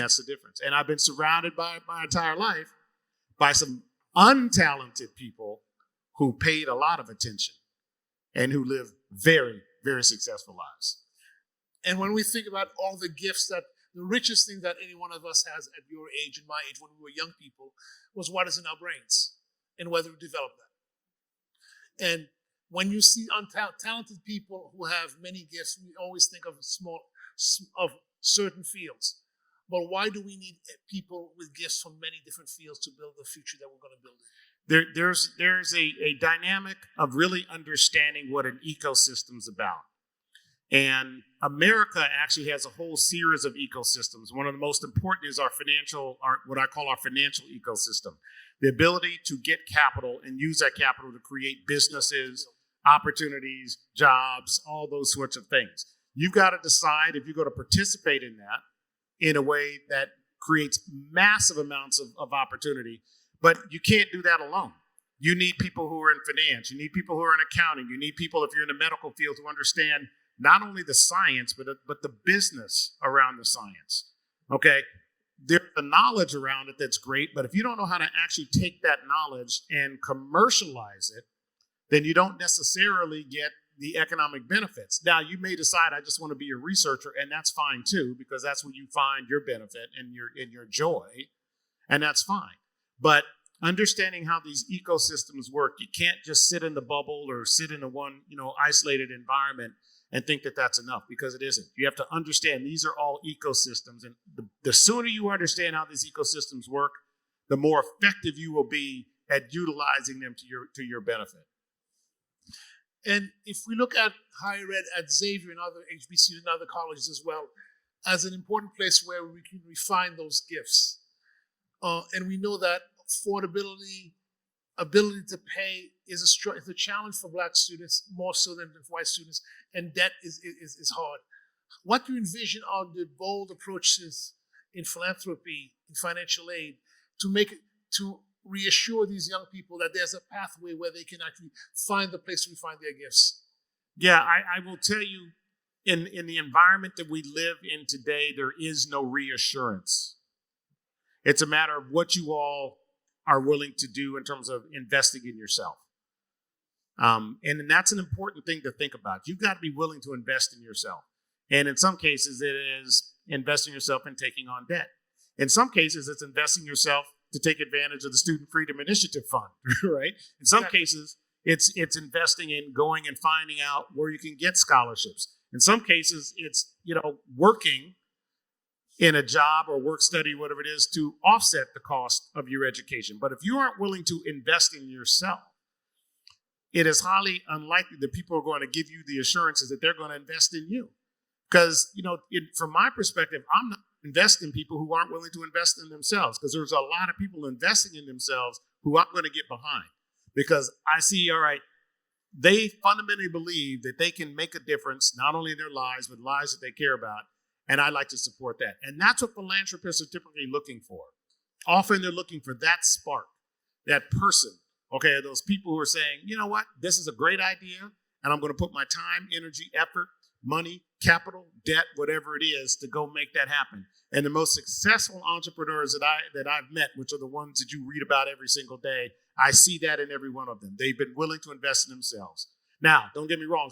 that's the difference. And I've been surrounded by my entire life by some untalented people who paid a lot of attention and who live very, very successful lives. And when we think about all the gifts that the richest thing that any one of us has at your age and my age when we were young people was what is in our brains and whether we develop that. And when you see talented people who have many gifts, we always think of certain fields. But why do we need people with gifts from many different fields to build the future that we're going to build? There's a dynamic of really understanding what an ecosystem's about. And America actually has a whole series of ecosystems. One of the most important is what I call our financial ecosystem. The ability to get capital and use that capital to create businesses, opportunities, jobs, all those sorts of things. You've got to decide if you're going to participate in that in a way that creates massive amounts of opportunity. But you can't do that alone. You need people who are in finance. You need people who are in accounting. You need people, if you're in the medical field, who understand not only the science, but the business around the science. Okay? There's the knowledge around it that's great, but if you don't know how to actually take that knowledge and commercialize it, then you don't necessarily get the economic benefits. Now, you may decide, I just want to be a researcher, and that's fine too, because that's where you find your benefit and your joy, and that's fine. But understanding how these ecosystems work, you can't just sit in the bubble or sit in a one, isolated environment and think that that's enough, because it isn't. You have to understand these are all ecosystems, and the sooner you understand how these ecosystems work, the more effective you will be at utilizing them to your benefit. And if we look at higher ed at Xavier and other HBCUs and other colleges as well, as an important place where we can refine those gifts. And we know that affordability, ability to pay is a challenge for Black students, more so than for white students, and debt is hard. What do you envision are the bold approaches in philanthropy, in financial aid, to reassure these young people that there's a pathway where they can actually find the place to refine their gifts? Yeah, I will tell you, in the environment that we live in today, there is no reassurance. It's a matter of what you all are willing to do in terms of investing in yourself. And that's an important thing to think about. You've got to be willing to invest in yourself. And in some cases, it is investing yourself in taking on debt. In some cases, it's investing yourself to take advantage of the Student Freedom Initiative Fund, right? In some cases, it's investing in going and finding out where you can get scholarships. In some cases, it's, working in a job or work study, whatever it is, to offset the cost of your education. But if you aren't willing to invest in yourself, it is highly unlikely that people are going to give you the assurances that they're going to invest in you. Because, from my perspective, I'm not investing in people who aren't willing to invest in themselves, because there's a lot of people investing in themselves who I'm going to get behind. Because I see, all right, they fundamentally believe that they can make a difference, not only in their lives, but lives that they care about. And I like to support that. And that's what philanthropists are typically looking for. Often they're looking for that spark, that person. Okay, those people who are saying, you know what, this is a great idea, and I'm going to put my time, energy, effort, money, capital, debt, whatever it is, to go make that happen. And the most successful entrepreneurs that I've met, which are the ones that you read about every single day, I see that in every one of them. They've been willing to invest in themselves. Now, don't get me wrong.